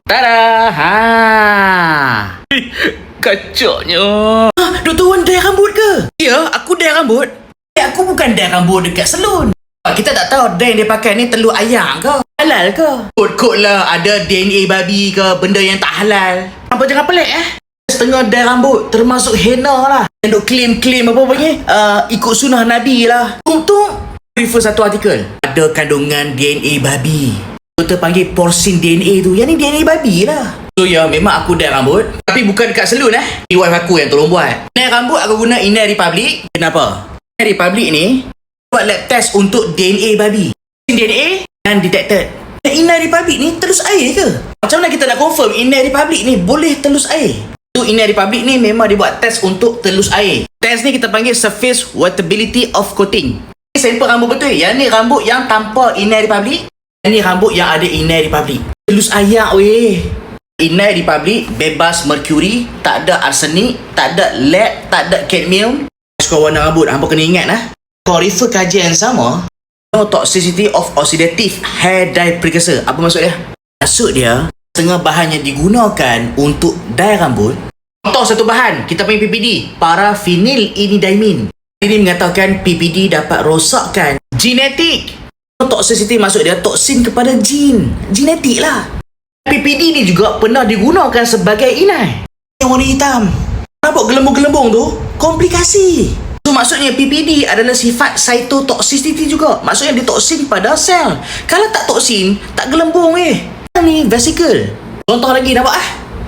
Tada! Kacoknya. Dr. Wan dye rambut ke? Ya, aku dye rambut. Aku bukan dye rambut dekat salon. Kita tak tahu dye yang dia pakai ni telur ayam ke? Halal ke? Kot-kot lah ada DNA babi ke, benda yang tak halal. Apa jangan pelik Setengah dye rambut termasuk henna lah. Yang duk claim-claim apa panggil ikut sunnah Nabi lah. Untung refer satu artikel. Ada kandungan DNA babi. Kita panggil porsin DNA tu. Yang ni DNA babi lah. So ya, memang aku dye rambut. Tapi bukan dekat salon Ni wife aku yang tolong buat. Dye rambut aku guna Inai Republic. Kenapa? Inai Republic ni buat lab test untuk DNA babi. DNA dan detected. Dan Inai Republic ni telus air ke? Macam mana kita nak confirm Inai Republic ni boleh telus air? So Inai Republic ni memang dia buat test untuk telus air. Test ni kita panggil surface wettability of coating. Ini sampel rambut betul. Yang ni rambut yang tanpa Inai Republic. Yang ni rambut yang ada Inai Republic. Telus air weh. Inai Republic bebas merkuri, tak ada arsenik, tak ada lead, tak ada cadmium. Suka warna rambut, hampa kena ingat Kau refer kajian yang sama, no toxicity of oxidative hair dye precursor. Apa maksud dia? Maksud dia, setengah bahan yang digunakan untuk dye rambut. Contoh satu bahan, kita punya PPD, paraphenylimidamin. Ini mengatakan PPD dapat rosakkan genetik. No toxicity maksud dia toksin kepada genetik lah. PPD ni juga pernah digunakan sebagai inai. Yang warna hitam. Rambut gelembung-gelembung tu, komplikasi. So maksudnya PPD adalah sifat cytotoxicity juga. Maksudnya dia toksin pada sel. Kalau tak toksin, tak gelembung Ni vesicle. Contoh lagi nampak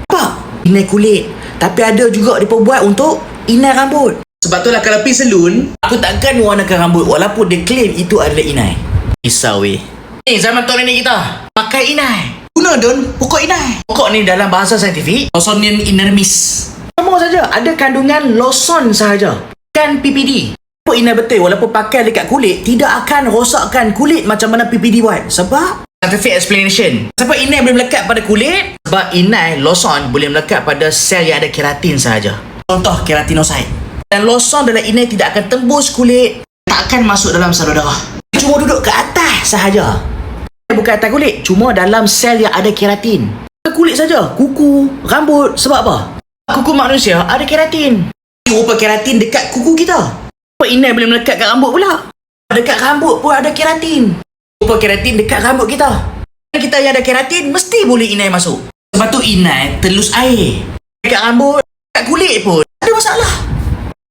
Nampak? Inai kulit. Tapi ada juga diperbuat untuk inai rambut. Sebab itulah kalau pergi salon, aku takkan warnakan rambut walaupun dia claim itu adalah inai. Risau Ni zaman tok nenek kita pakai inai. Guna pokok inai. Pokok ni dalam bahasa saintifik Lawsonian inermis. Sama saja, ada kandungan lawson sahaja. Kan PPD. Pokok inai betul walaupun pakai dekat kulit tidak akan rosakkan kulit macam mana PPD buat. Sebab scientific explanation. Sebab inai boleh melekat pada kulit. Sebab inai lawson boleh melekat pada sel yang ada keratin sahaja. Contoh keratinocyte. Dan lawson dalam inai tidak akan tembus kulit, tak akan masuk dalam salur darah. Cuma duduk ke atas sahaja. Bukan atas kulit, cuma dalam sel yang ada keratin. Kulit saja, kuku, rambut. Sebab apa? Kuku manusia ada keratin. Rupa keratin dekat kuku kita. Apa inai boleh melekat kat rambut pula? Dekat rambut pun ada keratin. Rupa keratin dekat rambut kita. Kita yang ada keratin, mesti boleh inai masuk. Sebab tu inai telus air. Dekat rambut, dekat kulit pun ada masalah.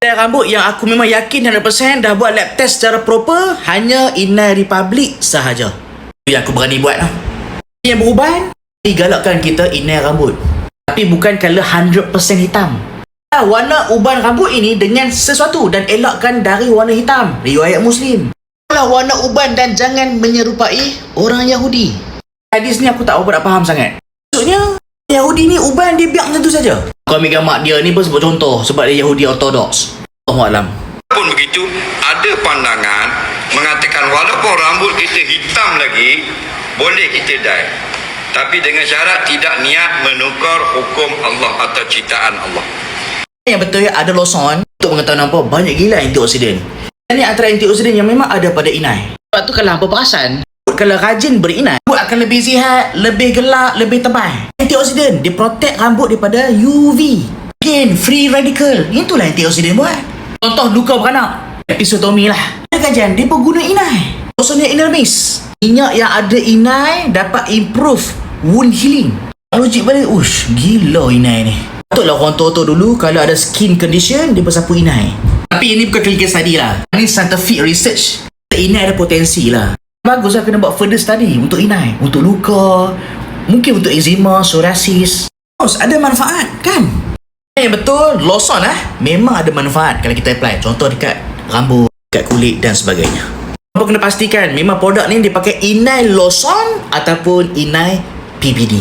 Dan rambut yang aku memang yakin 100% dah buat lab test secara proper, hanya Inai Republic sahaja. Yang aku berani buat Yang beruban digalakkan kita inai rambut. Tapi bukan colour 100% hitam. Warna uban rambut ini dengan sesuatu dan elakkan dari warna hitam. Riwayat Muslim. Warna uban dan jangan menyerupai orang Yahudi. Hadis ni aku tak berapa faham sangat. Maksudnya Yahudi ni uban dia biar macam tu saja. Kau ambil gambar dia ni pun sebut contoh sebab dia Yahudi ortodoks. Allahualam. Pun begitu, ada pandangan mengatakan walaupun rambut kita hitam lagi, boleh kita dye. Tapi dengan syarat tidak niat menukar hukum Allah atau ciptaan Allah. Yang betul ada lawson untuk mengetahui nampak banyak gila antioksidan. Ini antara antioksidan yang memang ada pada inai. Sebab tu kalau hampa perasan, kalau rajin berinai, rambut akan lebih sihat, lebih gelap, lebih tebal. Antioksidan, dia protect rambut daripada UV. Again, free radical. Itulah antioksidan buat. Contoh luka beranak, episiotomi lah. Ada kajian, dia berguna inai. Lawsonian inermis. Minyak yang ada inai dapat improve wound healing. Logik balik, gila inai ni. Patutlah orang tua-tua dulu kalau ada skin condition, dia bersapu inai. Tapi ini bukan clinical study lah. Ini scientific research. Inai ada potensi lah. Bagus lah kena buat further study untuk inai. Untuk luka, mungkin untuk eczema, psoriasis. Ada manfaat kan? Yang betul, lawson memang ada manfaat kalau kita apply. Contoh dekat rambut, dekat kulit dan sebagainya. Apa kena pastikan memang produk ni dipakai inai lawson ataupun inai PPD.